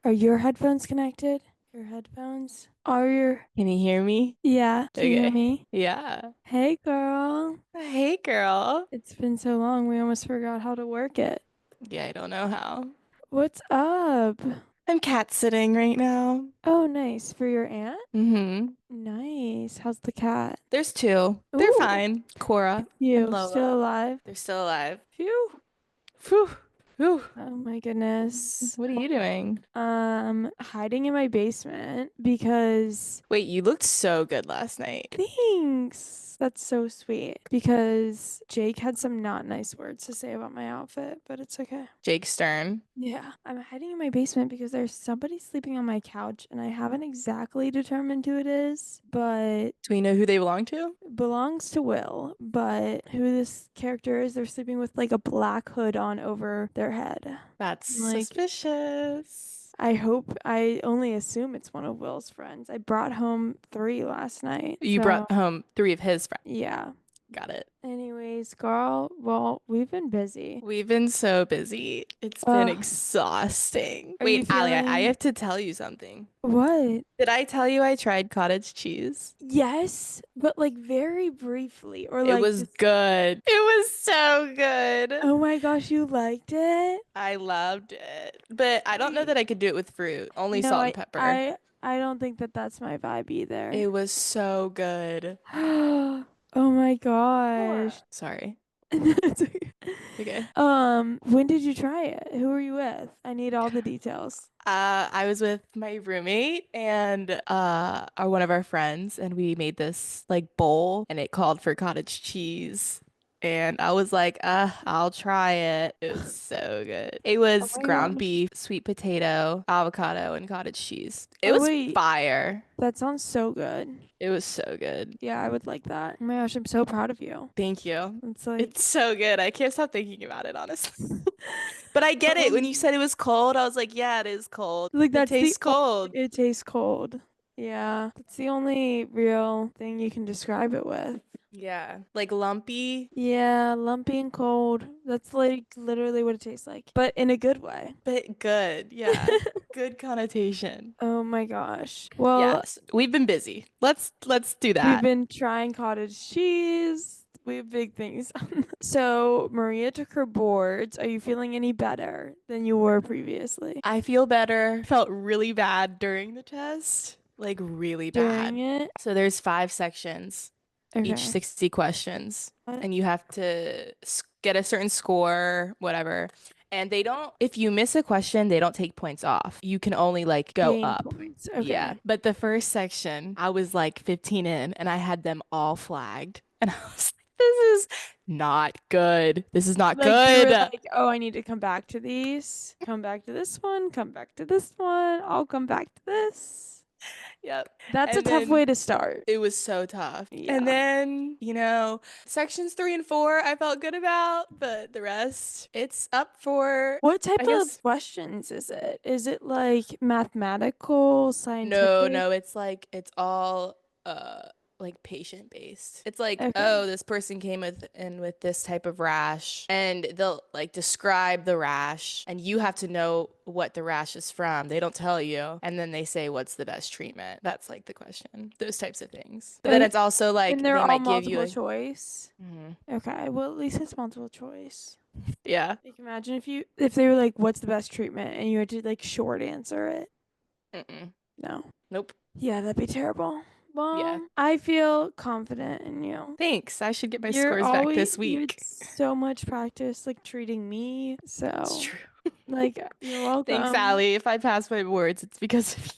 Are your headphones connected? Your headphones? Are your... Can you hear me? Yeah, can you hear Okay. me? Yeah. Hey, girl. Hey, girl. It's been so long, we almost forgot how to work it. Yeah, I don't know how. What's up? I'm cat sitting right now. Oh, nice. For your aunt? Mm-hmm. Nice. How's the cat? There's two. They're Ooh, fine. Cora and you still Lola. alive? They're still alive. Phew. Phew. Phew. Oh my goodness. What are you doing? Hiding in my basement because... Wait, you looked so good last night. Thanks. That's so sweet. Because Jake had some not nice words to say about my outfit, but it's okay. Jake Stern. Yeah, I'm hiding in my basement because there's somebody sleeping on my couch and I haven't exactly determined who it is, but Do we know who they belong to? it belongs to Will. But who this character is, they're sleeping with like a black hood on over their head. That's Like, suspicious. I only assume it's one of Will's friends. I brought home three last night. You So, brought home three of his friends. yeah. Got it. Anyways, girl, well, we've been busy. We've been so busy. It's been exhausting. Are you Wait, Ali, I feeling have to tell you something. what? Did I tell you I tried cottage cheese? Yes, but like very briefly, or It like was just, good. It was so good. oh my gosh, you liked it? I loved it. But I don't know Wait, that I could do it with fruit, only no, salt and I, pepper. I, I don't think that that's my vibe either. It was so good. Oh my gosh. Sorry. It's okay. Okay. When did you try it? Who were you with? I need all the details. I was with my roommate and one of our friends, and we made this like bowl, and it called for cottage cheese. And I was like, I'll try it. It was so good. It Oh was my ground gosh. beef, sweet potato, avocado, and cottage cheese. It Oh was wait, fire. that sounds so good. It was so good. Yeah, I would like that. Oh my gosh, I'm so proud of you. Thank you. It's It's like, so good. I can't stop thinking about it, honestly. But I get it. When you um, said it was cold, I was like, yeah, it is cold. like It that's the tastes cold. it tastes cold. Yeah, that's the only real thing you can describe it with. Yeah. Like lumpy, Yeah, lumpy and cold. That's like literally what it tastes like, but in a good way. but good. Yeah. Good connotation. Oh my gosh. Well, Yes. We've been busy. Let's do we've that. been trying cottage cheese. We have big things. So, Maria took her boards. Are you feeling any better than you were previously I feel better. Felt really bad during the test. Like really during bad. it? So there's five sections, each Okay. 60 questions, What? and you have to get a certain score, whatever. And they don't, if you miss a question, they don't take points off. You can only like go Gain up. points. Yeah. Okay. But the first section, I was like 15 in and I had them all flagged. And I was like, this is not good. This is not Like you good. were like, oh, I need to come back to these, come back to this one, come back to this one, I'll come back to this. Yep. That's a And tough way then to start. it was so tough. And Yeah. then, sections 3 and 4 I felt good about, but the rest, it's up for, What type I of guess, questions is it? Is it like mathematical, no, scientific? no, it's all like patient based. It's like, Okay. oh, this person came with this type of rash, and they'll like describe the rash, and you have to know what the rash is from. They don't tell you, and then they say what's the best treatment. That's like the question. Those types of things. But then And it's also like and they're they all might give you multiple like, choice. mhm. Okay. Well, at least it's multiple choice. Yeah. Like imagine if they were like, what's the best treatment, and you had to like short answer it. Mm-mm. No. Nope. Yeah, that'd be terrible. Yeah. Well, I feel confident in you. Thanks. I should get my scores back this You had week. so much practice like treating me. It's So, true. like, you're Thanks, welcome. Allie. If I pass my boards, it's because of you.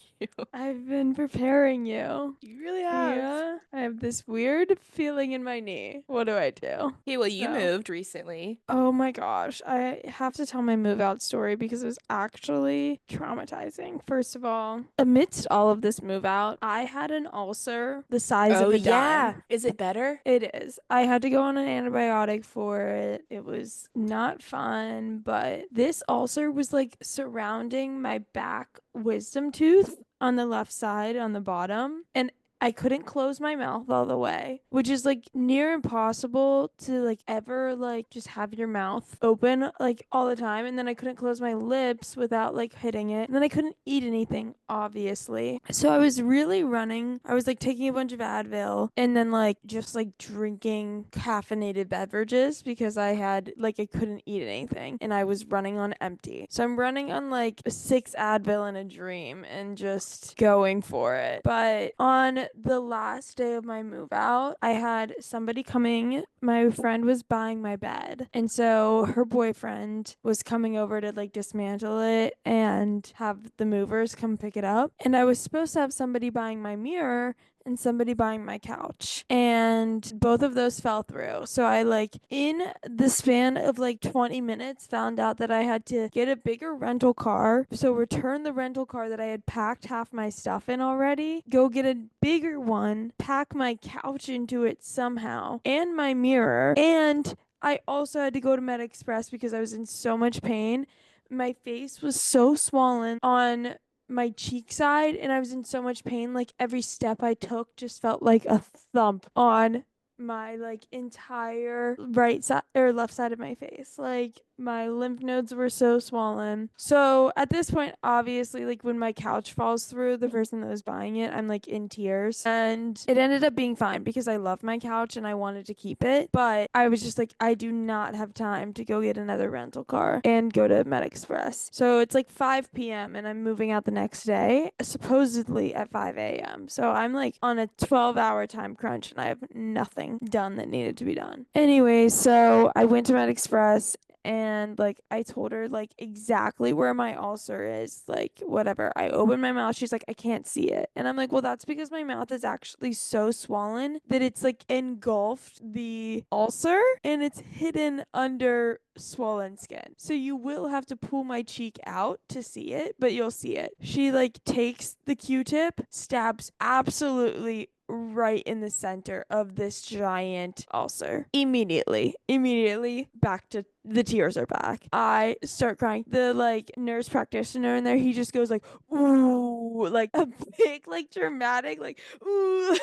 I've been preparing you. You really have. Yeah, I have this weird feeling in my knee. What do I do? Okay, well, you So, moved recently. oh my gosh, I have to tell my move out story because it was actually traumatizing. First of all, amidst all of this move out, I had an ulcer the size Oh, of a yeah. dime. Is it better? It is. I had to go on an antibiotic for it. It was not fun, but this ulcer was like surrounding my back wisdom tooth on the left side on the bottom. And I couldn't close my mouth all the way, which is like near impossible to like ever like just have your mouth open like all the time. And then I couldn't close my lips without like hitting it. And then I couldn't eat anything, obviously. So I was really running. I was like taking a bunch of Advil and then like just like drinking caffeinated beverages because I had like I couldn't eat anything and I was running on empty. So I'm running on like 6 Advil in a dream and just going for it. But on the last day of my move out, I had somebody coming. My friend was buying my bed. And so her boyfriend was coming over to like dismantle it and have the movers come pick it up. And I was supposed to have somebody buying my mirror and somebody buying my couch. And both of those fell through. So I like in the span of like 20 minutes found out that I had to get a bigger rental car. So return the rental car that I had packed half my stuff in already, go get a bigger one, pack my couch into it somehow, and my mirror. And I also had to go to Med Express because I was in so much pain. My face was so swollen on my cheek side and I was in so much pain. Like every step I took just felt like a thump on my like entire right side or left side of my face. Like my lymph nodes were so swollen. So at this point, obviously, like when my couch falls through, the person that was buying it, I'm like in tears. And it ended up being fine because I love my couch and I wanted to keep it. But I was just like, I do not have time to go get another rental car and go to Med Express. So it's like 5 p.m. and I'm moving out the next day, supposedly at 5 a.m. So I'm like on a 12-hour time crunch and I have nothing done that needed to be done. Anyway, so I went to Med Express and like I told her like exactly where my ulcer is, like whatever. I opened my mouth, she's like, I can't see it. And I'm like, well, that's because my mouth is actually so swollen that it's like engulfed the ulcer and it's hidden under swollen skin. So you will have to pull my cheek out to see it, but you'll see it. She like takes the Q-tip, stabs absolutely right in the center of this giant ulcer. Immediately back to the tears are back. I start crying. The like nurse practitioner in there, he just goes like, ooh, like a big, like dramatic, like, ooh.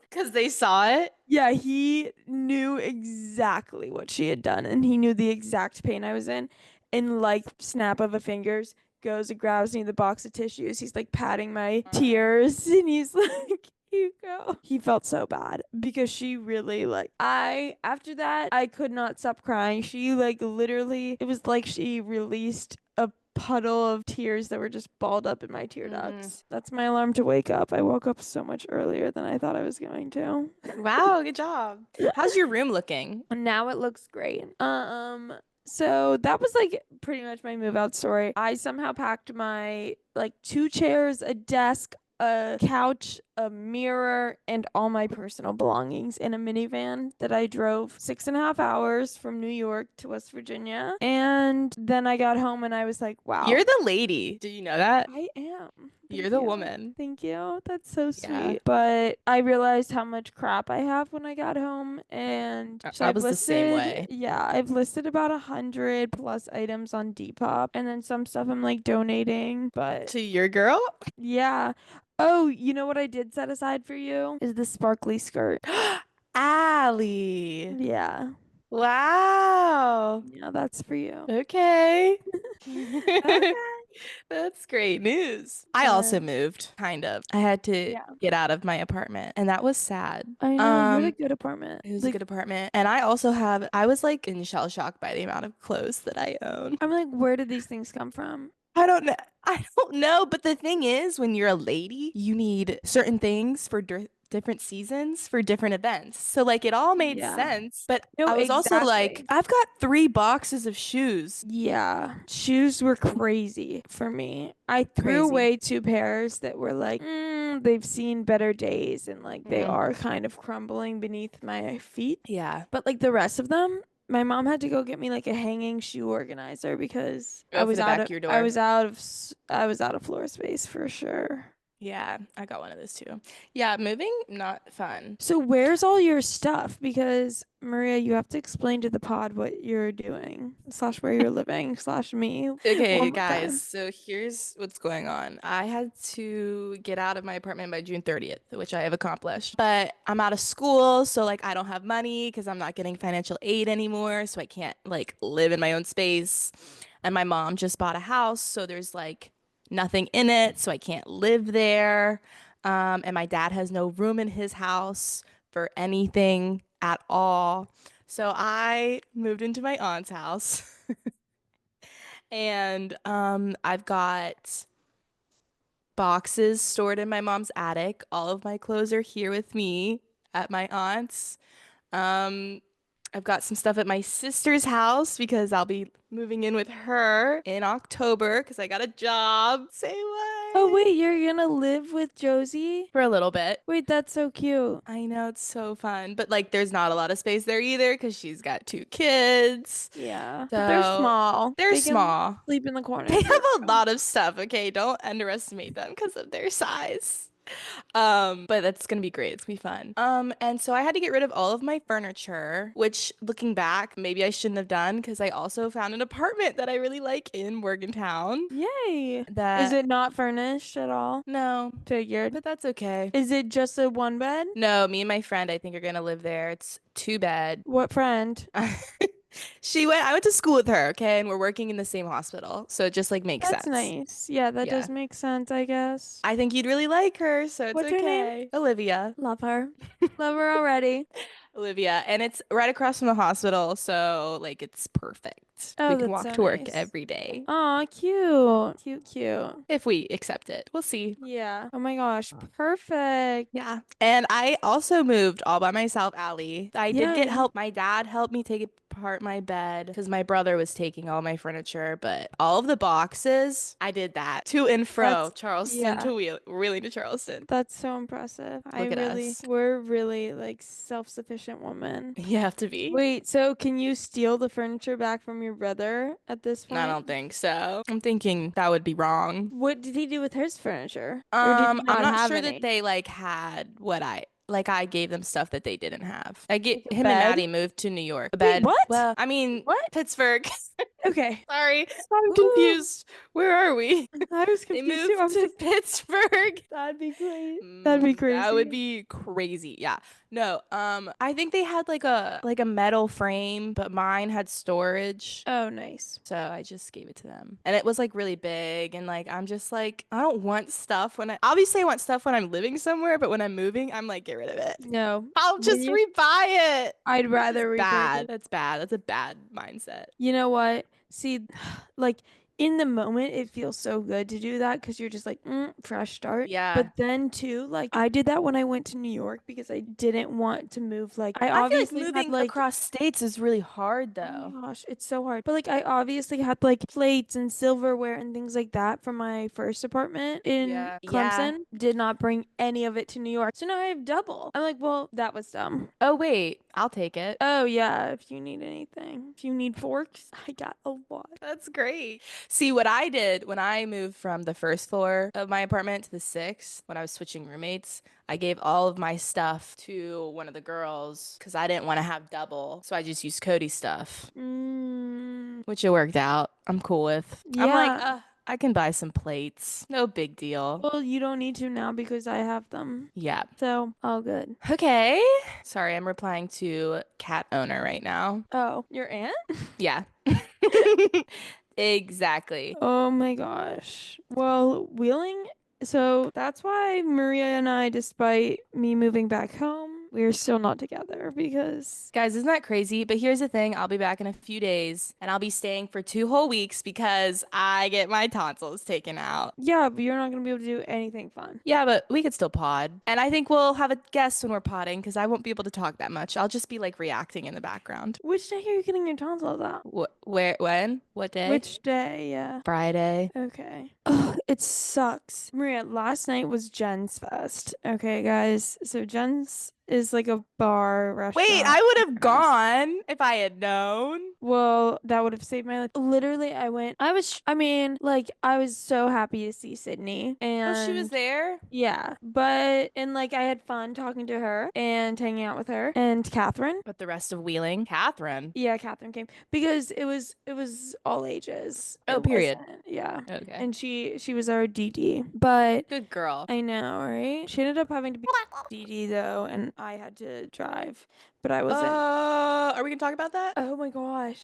Because they saw it. Yeah, he knew exactly what she had done and he knew the exact pain I was in. And like snap of a fingers, goes and grabs me the box of tissues. He's like patting my tears and he's like, you go. He felt so bad because she really like after that I could not stop crying. She like literally it was like she released a puddle of tears that were just balled up in my tear ducts. That's my alarm to wake up. I woke up so much earlier than I thought I was going to. Wow, good job. How's your room looking? Now it looks great. So that was like pretty much my move out story. I somehow packed my like 2 chairs, a desk, a couch, a mirror, and all my personal belongings in a minivan that I drove 6.5 hours from New York to West Virginia. And then I got home and I was like, wow, You're the lady. Did you know that? I am. You're Thank the you. woman. Thank you. That's so Yeah. sweet. But I realized how much crap I have when I got home. And so I I've was the same listed, way. yeah, I've listed about 100+ items on Depop. And then some stuff I'm like donating. But To your girl? yeah. Oh, you know what I did set aside for you? Is the sparkly skirt. Allie. Yeah. Wow. Yeah, that's for you. Okay. Okay. That's great news. I also But moved, kind of. I had to yeah, get out of my apartment, and that was sad. I know you had a good apartment. It was a Like, good apartment. And I was like in shell shock by the amount of clothes that I own. I'm like, where did these things come from? I don't know. I don't know. But the thing is, when you're a lady, you need certain things for different seasons for different events. So, like, it all made Yeah. sense. But No, I was also like, exactly. I've got 3 boxes of shoes. Yeah. Shoes were crazy for me. I threw Crazy. away 2 pairs that were like, they've seen better days and like they Mm. are kind of crumbling beneath my feet. Yeah. But like the rest of them, my mom had to go get me like a hanging shoe organizer because Go for the back of your I door. was out of I was out of floor space for sure. Yeah, I got one of those too. Yeah, moving, not fun. So where's all your stuff? Because Maria, you have to explain to the pod what you're doing, slash where you're living, slash me Okay, one more guys, time. so here's what's going on. I had to get out of my apartment by June 30th, which I have accomplished. But I'm out of school, so like I don't have money because I'm not getting financial aid anymore, so I can't like live in my own space. And my mom just bought a house, so there's like nothing in it, so I can't live there. And my dad has no room in his house for anything at all. So I moved into my aunt's house. And I've got boxes stored in my mom's attic. All of my clothes are here with me at my aunt's. Um, I've got some stuff at my sister's house because I'll be moving in with her in October because I got a job. Say Oh what? wait, you're gonna live with Josie? For a little bit. Wait, that's so cute. I know it's so fun, but like there's not a lot of space there either because she's got two kids. Yeah, but they're So small. they're They can small. sleep in the corner They of your have a room. lot of stuff, okay? Don't underestimate them because of their size. But that's gonna be great. It's gonna be fun. And so I had to get rid of all of my furniture, which looking back, maybe I shouldn't have done because I also found an apartment that I really like in Morgantown. Yay. Is That it not furnished at all? no, Figured. but that's okay. Is it just a one bed? No, me and my friend I think are gonna live there. It's two bed. What friend? I went to school with her, okay, and we're working in the same hospital, so it just like makes That's sense. nice. Yeah, that Yeah. does make sense, I guess. I think you'd really like her, so it's What's her name? okay. Olivia. Love her. Love her already. Olivia, and it's right across from the hospital, so like it's perfect. We Oh, can that's walk so to work nice. every day Aw, cute. Cute, cute. if we accept it. We'll see. Yeah. Oh my gosh. Perfect. Yeah. And I also moved all by myself, Allie. I did get Yay. help. My dad helped me take apart my bed because my brother was taking all my furniture, but all of the boxes, I did that to and fro, That's, Charleston yeah. to Wheeling to Charleston. That's so impressive. Look at us. We're really like self-sufficient women. You have to be. Wait, so can you steal the furniture back from your brother at this I point? don't think so. I'm thinking that would be wrong. What did he do with his furniture? Or did he I'm not not have sure that any? they like had what I gave them stuff that they didn't have. I get Like a him and bed? Maddie moved to New York. A Wait, bed. what? Well, I mean What? Pittsburgh. Okay. Sorry, I'm Ooh, confused. Where are we? I was They confused too. I moved was to like, Pittsburgh. that'd be great. That'd be That would crazy. be crazy. Yeah. No, I think they had like a metal frame, but mine had storage. Oh, nice. So I just gave it to them. And it was like really big and like I'm just like I don't want stuff when I obviously I want stuff when I'm living somewhere, but when I'm moving, I'm like get rid of it. No, I'll when just you, rebuy it. I'd Which is rather repurchase. bad. That's bad. That's a bad mindset. You know what? See, like in the moment, it feels so good to do that because you're just like, fresh start. Yeah. But then too, like I did that when I went to New York because I didn't want to move. Like I I feel like obviously had moving like, across states is really hard oh my though. gosh, it's so hard. But like I obviously had like plates and silverware and things like that from my first apartment in Yeah. Yeah. Clemson. Did not bring any of it to New York. So now I have double. I'm like, well, that was dumb. Oh wait, I'll take it. Oh yeah, if you need anything. If you need forks, I got a lot. That's great. See, what I did when I moved from the first floor of my apartment to the sixth, when I was switching roommates, I gave all of my stuff to one of the girls because I didn't want to have double. So I just used Cody's stuff, Mm, which it worked out. I'm cool with. I'm like, yeah. I can buy some plates. No big deal. Well, you don't need to now because I have them. Yeah. So, all good. Okay. Sorry, I'm replying to cat owner right now. Oh, your aunt? Yeah. Exactly. Oh my gosh. Well, Wheeling, so that's why Maria and I, despite me moving back home, we're still not together because, Guys, isn't that crazy? But here's the thing, I'll be back in a few days and I'll be staying for 2 whole weeks because I get my tonsils taken out. yeah, but you're not going to be able to do anything fun. Yeah, but we could still pod. And I think we'll have a guest when we're podding because I won't be able to talk that much. I'll just be like reacting in the background. Which day are you getting your tonsils out? Where, when? What day? Which day? Yeah. Friday. Okay. Oh, it sucks. Maria, last night was Jen's Fest. Okay, guys. So Jen's is like a bar Wait, restaurant I would in have Paris. gone if I had known. Well, that would have saved my life. Literally, I mean, like, I was so happy to see Sydney. Oh, she was And there? yeah, and like, I had fun talking to her and hanging out with her and Catherine. But the rest of Wheeling? Catherine. Yeah, Catherine came because it was all ages. Oh, It period. wasn't, yeah. Okay. And she was our DD, but Good girl. I know, right? She ended up having to be DD though, and I had to drive, but I wasn't. Are we gonna talk about that? Oh my gosh.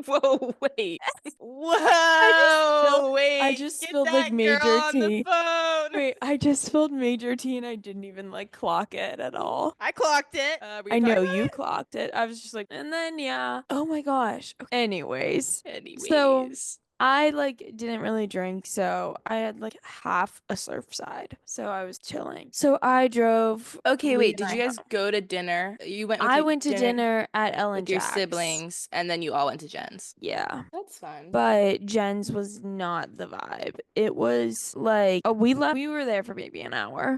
Whoa, wait. I just spilled Whoa, I wait. just Get spilled like that girl major on the tea. phone. Wait, I just spilled major tea and I didn't even like clock it at all. I clocked it. We I can talk know about you clocked it. I was just like, and then yeah. Oh my gosh. Okay. Anyways, it? so Anyways. I like didn't really drink, so I had like half a Surfside. So I was chilling. So I drove Okay, Lee wait. and Did I you guys home. go to dinner? You went with I your went to dinner dinner at Ellen with your Jack's. siblings, and then you all went to Jen's. Yeah. That's fun. But Jen's was not the vibe. It was like we were there for maybe an hour.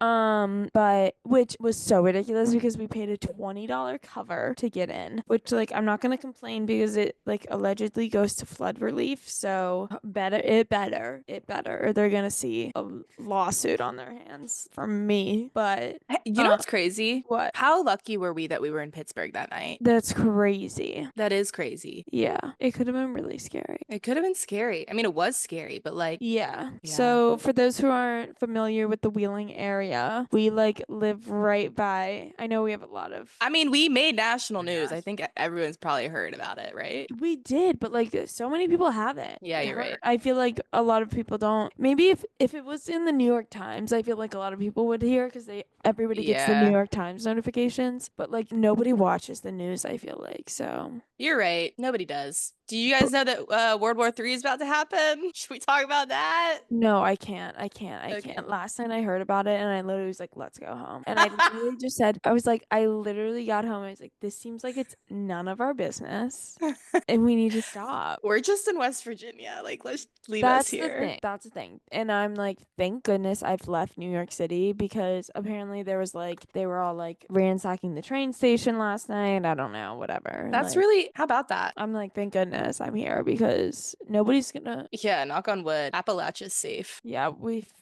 But which was so ridiculous because we paid a $20 cover to get in, which like I'm not gonna complain because it like allegedly goes to flood relief. So better, or they're gonna see a lawsuit on their hands from me. But Hey, you know uh what's crazy? what? How lucky were we that we were in Pittsburgh that night? That's crazy. That is crazy. Yeah, it could have been really scary. It could have been scary. I mean, it was scary, but like, Yeah. yeah. So for those who aren't familiar with the Wheeling area, we like live right by, I know we have a lot of I mean, we made national news. I gas. think everyone's probably heard about it, right? We did, but like so many people haven't. Yeah, you're right. I feel like a lot of people don't. Maybe if it was in the New York Times, I feel like a lot of people would hear because they everybody gets the New Yeah, York Times notifications, but like nobody watches the news, I feel like. So, you're right. Nobody does. Do you but guys know that World War III is about to happen? Should we talk about that? no, I can't. I can't. I Okay. can't. Last night I heard about it and I literally was like, let's go home. And I literally just said, I was like, I literally got home. I was like, this seems like it's none of our business and we need to stop. We're just in West Virginia. Like, let's leave us That's the here. thing. That's the thing. And I'm like, thank goodness I've left New York City because apparently there was like, they were all like ransacking the train station last night. I don't know, whatever. And That's like, really, how about that? I'm like, thank goodness I'm here because nobody's gonna, Yeah, knock on wood. Appalachia's safe. yeah,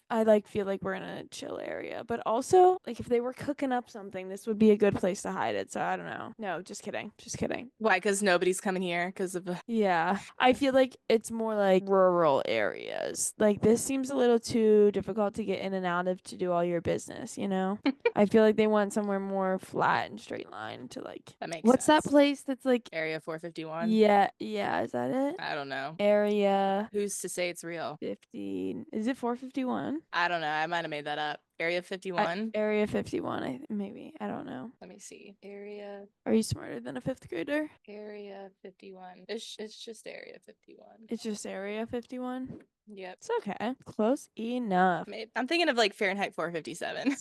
I like feel like we're in a chill area, but also like if they were cooking up something, this would be a good place to hide it. So I don't know. No, just kidding. Just kidding. Why? Because nobody's coming here because of. Yeah, I feel like it's more like rural areas. Like this seems a little too difficult to get in and out of to do all your business, you know? I feel like they want somewhere more flat and straight line to like That makes what's that sense. place that's like Area 451. yeah, yeah, is that it? I don't know. Area Who's to say it's real? 50. Is it 451? I don't know. I might have made that up. Area 51. Area 51, maybe. I don't know. Let me see. Area Are you smarter than a fifth grader? Area 51. It's just Area 51. It's just Area 51. Yep. It's okay. Close enough. Maybe. I'm thinking of like Fahrenheit 457.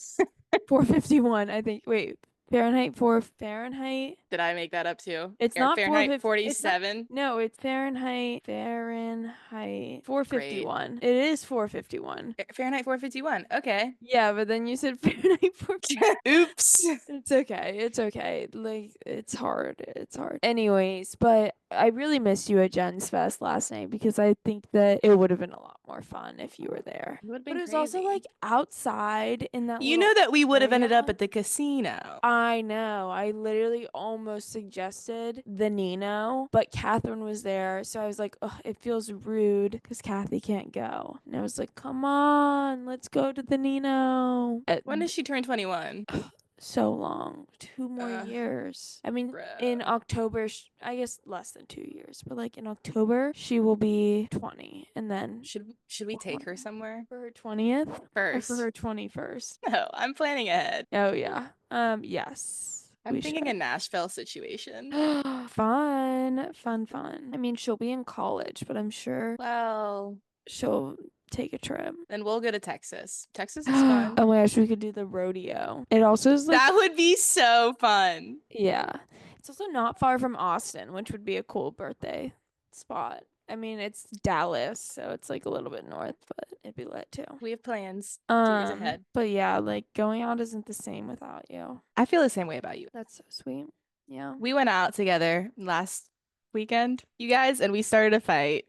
451, I think. Wait, Fahrenheit. Did I make that up too? It's not Fahrenheit 450. It's not. 47. No, it's Fahrenheit. Fahrenheit 451. It is 451. Fahrenheit 451. Okay. Yeah, but then you said Fahrenheit 451. Oops. It's okay. It's okay. Like it's hard. It's hard. Anyways, but I really missed you at Jen's Fest last night because I think that it would have been a lot more fun if you were there. It would have But been it was also crazy. like outside in that You little know that we would have ended up area. at the casino. I know. I literally almost suggested the Nino, but Catherine was there. So I was like, oh, it feels rude because Kathy can't go. And I was like, come on, let's go to the Nino. When does she turn 21? So long. 2 more Uh, years. I mean, in Bro. October, I guess less than 2 years, but like in October, she will be 20. And then Should we take her somewhere for her 20th or for first? her 21st. No, I'm planning ahead. Oh, yeah. Yes. I'm We thinking a should. Nashville situation. Fun, fun, fun. I mean, she'll be in college, but I'm sure Well, she'll take a trip. then we'll go to Texas. Texas is Oh fun. my gosh, we could do the rodeo. It also is like, That would be so fun. yeah, it's also not far from Austin, which would be a cool birthday spot. I mean, it's Dallas, so it's like a little bit north, but it'd be lit too. We have plans 2 days ahead. But yeah, like going out isn't the same without you. I feel the same way about you. That's so sweet. Yeah. We went out together last weekend, you guys, and we started a fight.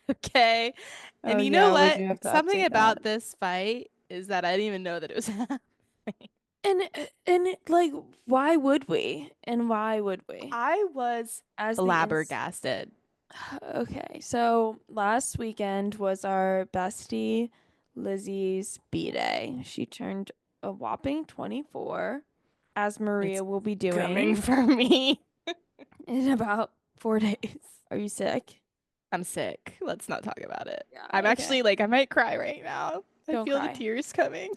Okay. Oh And you know yeah, we what? do have to Something update that. about this fight is that I didn't even know that it was happening. Like, why would we? And why would we? I was As the ins flabbergasted. Okay, so last weekend was our bestie Lizzie's B-day. She turned a whopping 24, as It's Maria will be coming doing for me. in about 4 days. Are you sick? I'm sick. Let's not talk about it. Yeah, I'm okay. actually like, I might cry right now. I Don't feel the cry. tears coming.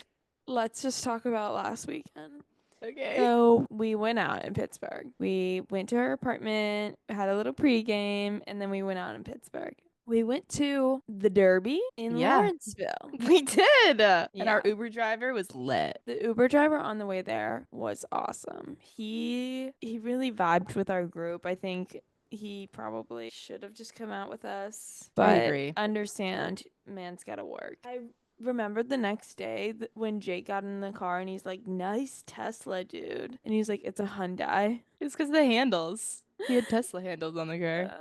Let's just talk about last weekend. Okay. So we went out in Pittsburgh. We went to her apartment, had a little pregame, and then we went out in Pittsburgh. We went to the Derby in Yeah, Lawrenceville. we did. And our Yeah. Uber driver was lit. The Uber driver on the way there was awesome. He really vibed with our group. I think he probably should have just come out with us, I but agree. understand, man's gotta work. I remembered the next day when Jake got in the car and he's like, "Nice Tesla, dude," and he's like, "It's a Hyundai." It's because of the handles. He had Tesla handles on the car. Yeah.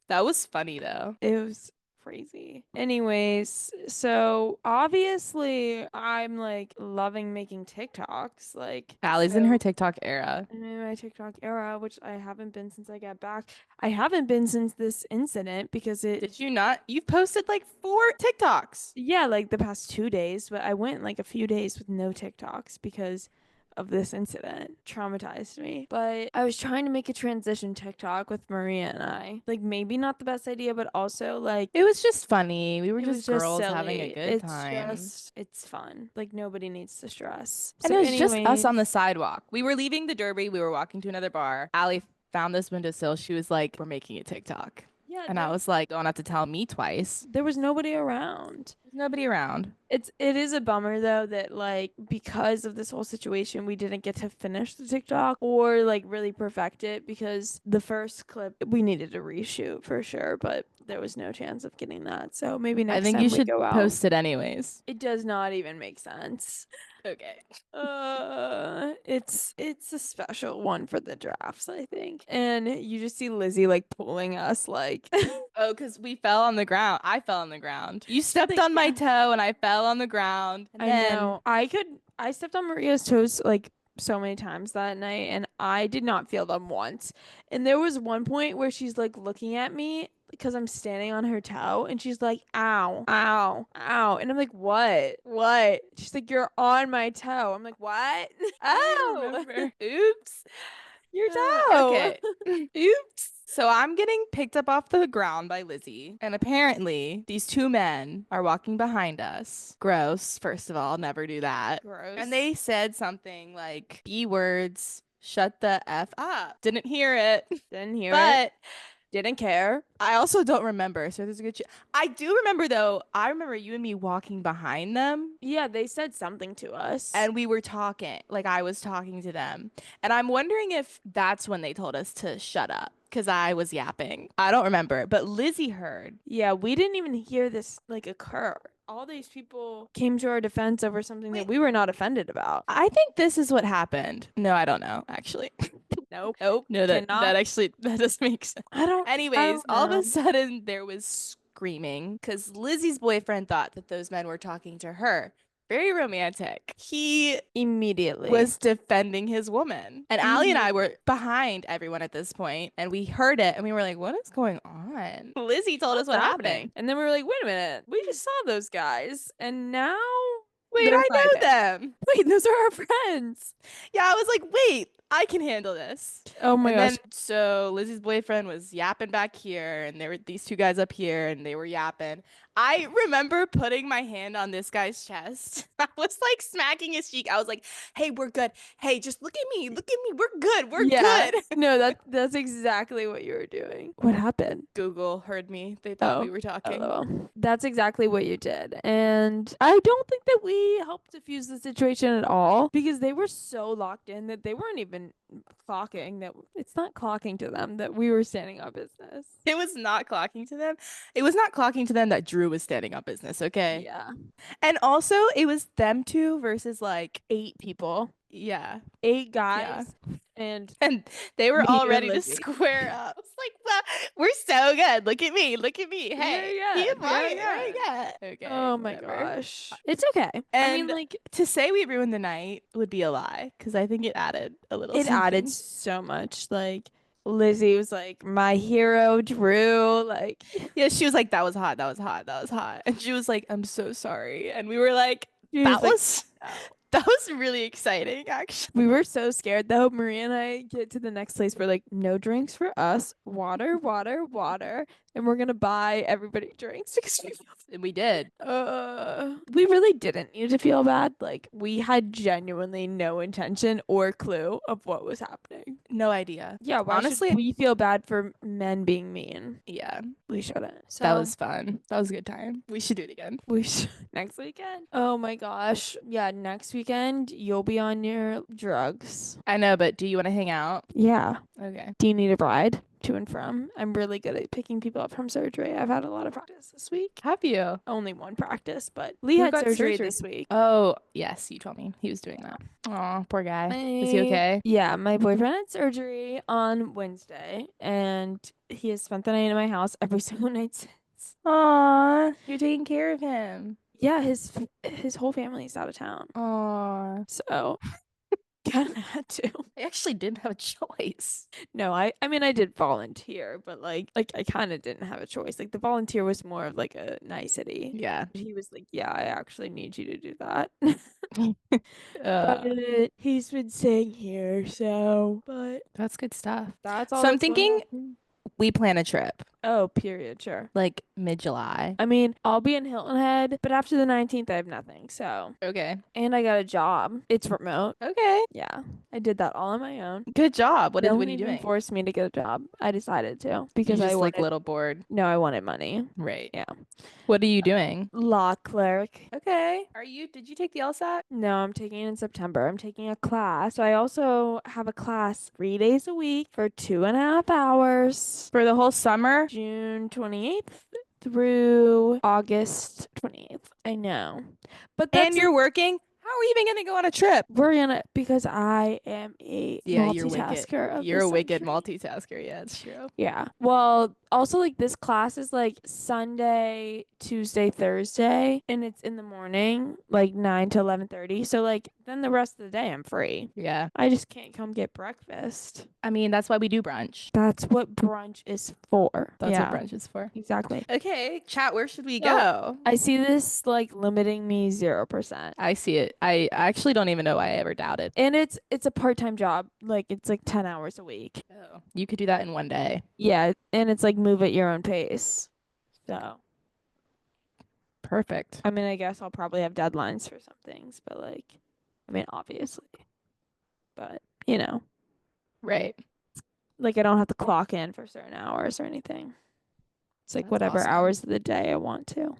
That was funny though. It was crazy. Anyways, so obviously I'm like loving making TikToks. Like, Allie's in her so TikTok era. I'm in my TikTok era, which I haven't been since I got back. I haven't been since this incident because Did you not? You've posted like 4 TikToks. yeah, like the past 2 days, but I went like a few days with no TikToks because of this incident. Traumatized me. But I was trying to make a transition TikTok with Maria and I. Like maybe not the best idea, but also like It was just funny. We were it was just just girls having a silly. good time. It's fun. Like nobody needs to stress. And So it was just us on the anyways, sidewalk. We were leaving the Derby. We were walking to another bar. Allie found this windowsill. She was like, "We're making a TikTok." yeah, And I was like, "Don't have to tell me twice." there was nobody around. There's nobody around. It is a bummer though that like because of this whole situation we didn't get to finish the TikTok or like really perfect it because the first clip we needed to reshoot for sure, but there was no chance of getting that. So maybe I next think you time we should go out. post it anyways. It does not even make sense. Okay. It's a special one for the drafts, I think. And you just see Lizzie like pulling us like Oh, because we fell on the ground. I fell on the ground. You stepped like on my yeah. toe and I fell on the ground. And I then know. I stepped on Maria's toes like so many times that night and I did not feel them once. And there was one point where she's like looking at me because I'm standing on her toe and she's like, "Ow, ow, ow." And I'm like, "What? What?" She's like, "You're on my toe." I'm like, "What?" I don't even oh, remember. oops. Your toe. Okay. Oops. So I'm getting picked up off the ground by Lizzie. And apparently, these 2 men are walking behind us. Gross, first of all, never do that. And Gross. they said something like, B words, shut the F up. Didn't hear it. Didn't hear it. But Didn't care. I also don't remember. So there's a good I do remember, though. I remember you and me walking behind them Yeah, they said something to us. and we were talking, like I was talking to them. And I'm wondering if that's when they told us to shut up because I was yapping. I don't remember, but Lizzie heard. Yeah, we didn't even hear this like occur. All these people came to our defense over something that Wait, we were not offended about. I think this is what happened. No, I don't know, actually. Nope. Nope. No, that Cannot. actually that doesn't make sense. I Anyways, don't all of a know. sudden there was screaming because Lizzie's boyfriend thought that those men were talking to her. Very romantic. He Immediately. was defending his woman. And Allie and I Immediately. were behind everyone at this point, and we heard it and we were like, what is going on? Lizzie told us What's what happening? happened. And then we were like, wait a minute. We just saw those guys and now Wait, they're I know fighting. them. Wait, those are our friends. Yeah, I was like, wait, I can handle this. Oh my And gosh. then so Lizzie's boyfriend was yapping back here, and there were these 2 guys up here, and they were yapping. I remember putting my hand on this guy's chest. I was like smacking his cheek. I was like, "Hey, we're good. Hey, just look at me. Look at me. We're good. We're Yeah. good." No, that's exactly what you were doing. What happened? Google heard me. They thought Oh, we were talking. LOL. That's exactly what you did. And I don't think that we helped diffuse the situation at all because they were so locked in that they weren't even clocking that it's not clocking to them that we were standing on business. It was not clocking to them. It was not clocking to them that Drew was standing on business, okay? Yeah. And also, it was them two versus like, 8 people, yeah, eight yeah. guys, and And they were me all and ready to Lizzie. square up. It's like, well, we're so good. Look at me. Look at me. Hey, Very he good. Very Morgan. good. Very good. Okay, Oh my whatever. gosh. It's okay. I mean, And like, to say we ruined the night would be a lie because I think it added a little it added something. so much. Like, Lizzie was like, my hero, Drew. Like, Yeah, she was like, that was hot. That was hot. That was hot. And she was like, I'm so sorry. And we were like, she was that like, was no. that was really exciting, actually. We were so scared though. Maria and I get to the next place. We're like, no drinks for us. Water, water, water. And we're gonna buy everybody drinks because And we did. we really didn't need to feel bad. Like we had genuinely no intention or clue of what was happening. No idea. Yeah, why should Honestly, we feel bad for men being mean? yeah, We shouldn't. that So was fun. That was a good time. We should do it again. we should next weekend. Oh my gosh. Yeah, next weekend you'll be on your drugs. I know, but do you want to hang out? Yeah. Okay. Do you need a ride to and from? I'm really good at picking people up from surgery. I've had a lot of practice this week. Have you? Only one practice, but Lee Who had got surgery surgery? this week. Oh, yes, you told me he was doing that. Oh, poor guy. Is he My, okay? yeah, my boyfriend had surgery on Wednesday, and he has spent the night in my house every single night since. Aw, you're taking care of him. Yeah, his whole family's out of town, Aw. so kind of had to. I actually didn't have a choice. No, I mean I did volunteer, but like I kind of didn't have a choice. Like the volunteer was more of like a nicety. Yeah. He was like, "Yeah, I actually need you to do that." Uh, But he's been staying here, so but that's good stuff. that's all So I'm that's going thinking on. we plan a trip Oh, period, sure. like mid-July. I mean, I'll be in Hilton Head, but after the 19th, I have nothing. So, Okay. and I got a job. It's remote. Okay. Yeah, I did that all on my own. Good job. No What one are you even doing? forced me to get a job. I decided to You because I just like wanted, little bored. no, I wanted money. Right. Yeah. What are you doing? Law clerk. Okay. Did you take the LSAT? No, I'm taking it in September. I'm taking a class. So I also have a class 3 days a week for 2.5 hours. For the whole summer? June 28th through August 28th. I know. But And that's you're working? How are we even gonna go on a trip? we're gonna because I am a Yeah, you're wicked. multitasker of You're the a wicked century. multitasker. Yeah, it's true. Yeah. Well, also like this class is like Sunday, Tuesday, Thursday, and it's in the morning, like 9 to 11:30. So like then the rest of the day I'm free. Yeah. I just can't come get breakfast. I mean, that's why we do brunch. That's what brunch is for. That's Yeah, what brunch is for. exactly. Okay, chat, where should we So go? I see this like limiting me 0%. I see it. I actually don't even know why I ever doubted. And it's a part-time job. Like it's like 10 hours a week. Oh, you could do that in one day. Yeah, and it's like move at your own pace. So, Perfect. I mean, I guess I'll probably have deadlines for some things, but like, I mean, obviously. But, Right. like I don't have to clock in for certain hours or anything. It's like That's whatever awesome. hours of the day I want to.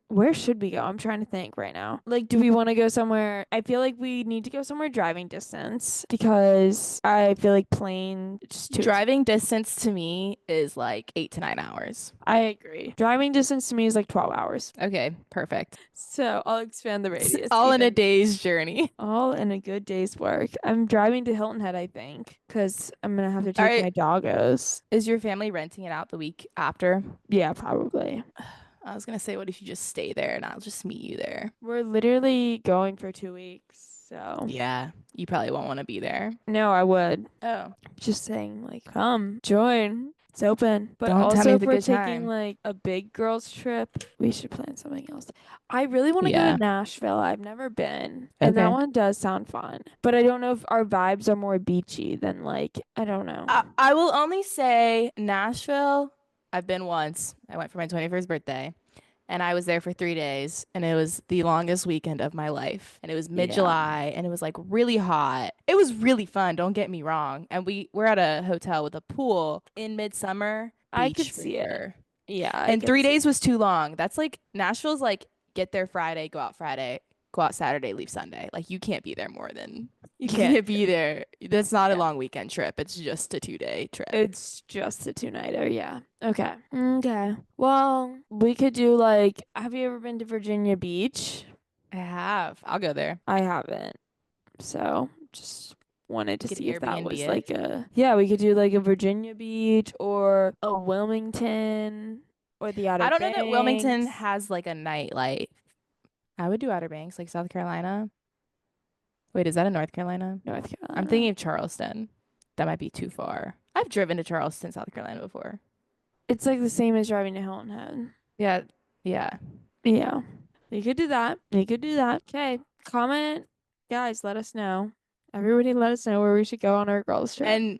Where should we go? I'm trying to think right now. Like, do we want to go somewhere? I feel like we need to go somewhere driving distance because I feel like plane just too. Driving distance to me is like 8 to 9 hours. I agree. Driving distance to me is like 12 hours. Okay, perfect. So I'll expand the It's radius. all in a even. day's journey. All in a good day's work. I'm driving to Hilton Head, I think, because I'm gonna have to take Alright. my doggos. Is your family renting it out the week after? Yeah, probably. I was gonna say, what if you just stay there and I'll just meet you there? We're literally going for 2 weeks, so Yeah, you probably won't want to be there. no, I would. Oh, Just saying, like, come, join. It's open. But Don't tell me also, it's if a we're good taking time. like a big girls trip, we should plan something else. I really want to go Yeah. to Nashville. I've never been. And that Okay. one does sound fun. But I don't know if our vibes are more beachy than like, I don't know. I will only say Nashville I've been once. I went for my 21st birthday and I was there for 3 days and it was the longest weekend of my life. And it was Yeah. mid-July and it was like really hot. It was really fun, don't get me wrong. And we're at a hotel with a pool in midsummer, I beach could for see it. sure. Yeah, I And could three see days it. was too long. That's like Nashville's like get there Friday, go out Saturday, leave Sunday. Like you can't be there more than You you can't. can't be there. That's not a Yeah. long weekend trip. It's just a 2 day trip. It's just a two-nighter, yeah. Okay. Okay. Well, we could do like, have you ever been to Virginia Beach? I have. I'll go there. I haven't. So just wanted We to could see if that Airbnb was it. like a, yeah, we could do like a Virginia Beach or a Wilmington or the I Outer don't know that Wilmington Banks, has like a nightlife. I would do Outer Banks, like South Carolina. Wait, is that in North Carolina? North I'm thinking Carolina. of Charleston. That might be too far. I've driven to Charleston, South Carolina before. It's like the same as driving to Hilton Head. Yeah. Yeah. Yeah. We could do that. We could do that. Okay. Comment. Guys, let us know. Everybody let us know where we should go on our girls trip. And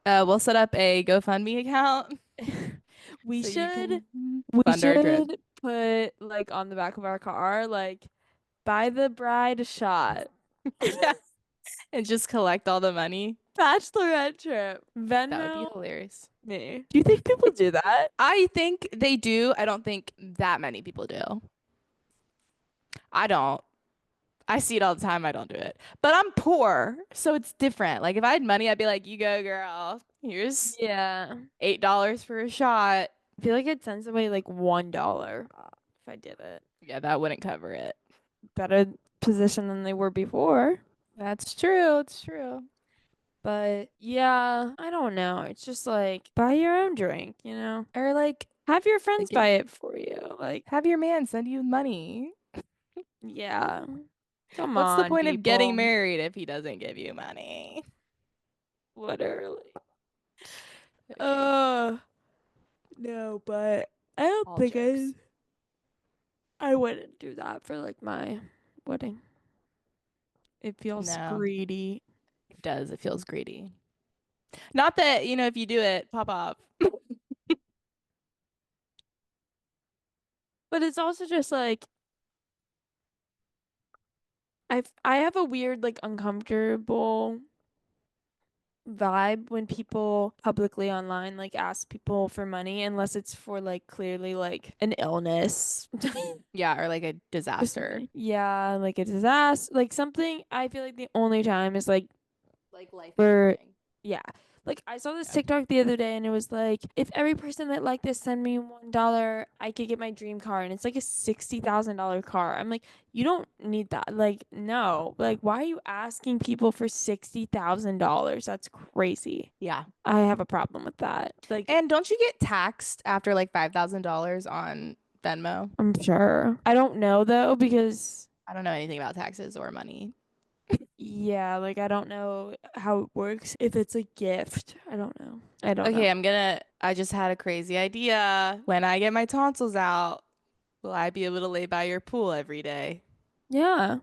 we'll set up a GoFundMe account We so you should can we fund our trip. should put like on the back of our car, like buy the bride a shot. Yeah. And just collect all the money. Bachelorette trip. That would be Venmo hilarious. me. Do you think people do that? I think they do. I don't think that many people do. I don't. I see it all the time. I don't do it. But I'm poor, so it's different. Like if I had money, I'd be like, "You go, girl. Here's Yeah. $8 for a shot." I feel like I'd send somebody like $1 if I did it. Yeah, that wouldn't cover it. Better position than they were before. That's true. It's true. But yeah, I don't know. It's just like buy your own drink, you know? Or Have your friends like buy it for you. Like, have your man send you money. yeah. Come What's the on, point of getting people. married if he doesn't give you money? Literally. Okay, No, but I don't all think jokes. I wouldn't do that for like my wedding. It feels No, greedy. it does. It feels greedy. Not that, if you do it, pop off. But it's also just like I have a weird like uncomfortable vibe when people publicly online like ask people for money unless it's for like clearly like an illness. Yeah, or like a Or disaster. something. Yeah, like a disaster, like something. I feel like the only time is like Like life for, changing. yeah. Like I saw this Yeah. TikTok the other day and it was like, if every person that liked this send me $1, I could get my dream car. And it's like a $60,000 car. I'm like, you don't need that. Like, no. Like, why are you asking people for $60,000? That's crazy. Yeah. I have a problem with that. Like, And don't you get taxed after like $5,000 on Venmo? I'm sure. I don't know though, because I don't know anything about taxes or money. yeah, like I don't know how it works. If it's a gift, I don't know. I don't know. Okay, I just had a crazy idea. When I get my tonsils out, will I be able to lay by your pool every day? Yeah.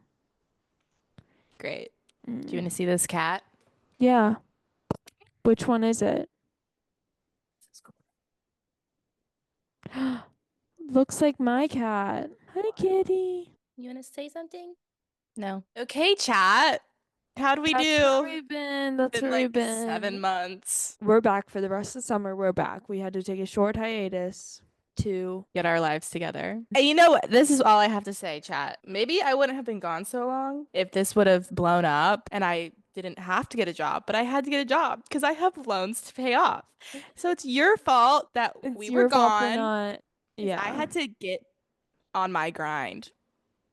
Great. Do you Mm. want to see this cat? Yeah. Which one is it? Looks like my cat. Hi, kitty. You want to say something? No. Okay, chat. How do we That's where do? we've been. That's Been where like we've 7 been. months. We're back for the rest of the summer. We're back. We had to take a short hiatus to. Get our lives together. And you know what? This is all I have to say, chat. Maybe I wouldn't have been gone so long if this would have blown up and I didn't have to get a job, but I had to get a job because I have loans to pay off. So it's your fault that It's we were your fault for gone not. because I Yeah. had to get on my grind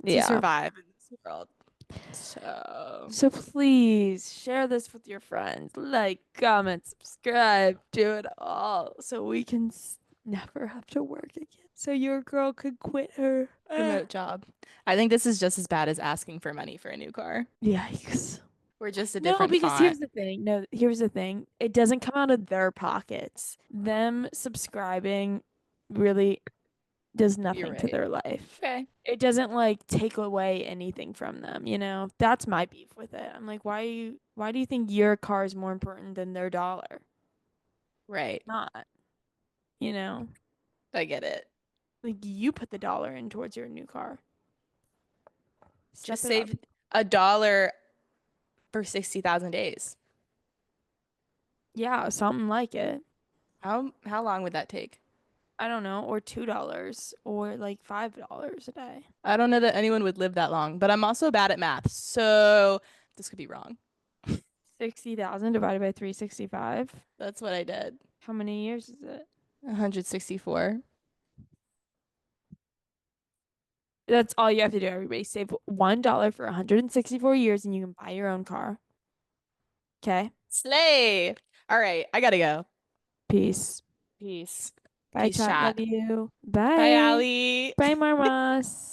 to Yeah. survive in this world. So, So please share this with your friends. Like, comment, subscribe, do it all so we can never have to work again. So your girl could quit her. remote job. I think this is just as bad as asking for money for a new car. Yikes. We're just a No, different because font. here's the thing. No, here's the thing. It doesn't come out of their pockets. Them subscribing really does You're nothing to right. their life. Okay. It doesn't like take away anything from them, you know? That's my beef with it. I'm like, why do you think your car is more important than their dollar? Right. Not. you know? I get it. Like you put the dollar in towards your new car. Just Step it up. save $1 for 60,000 days. Yeah, something like it. How long would that take? I don't know, or $2 or like $5 a day. I don't know that anyone would live that long, but I'm also bad at math, so this could be wrong. 60,000 divided by 365. That's what I did. How many years is it? 164. That's all you have to do, everybody. Save $1 for 164 years and you can buy your own car. Okay? Slay. All right, I gotta go. Peace. Peace. Bye, Peace chat. Love chat. you. Bye, Bye. Allie. Bye, Marmas.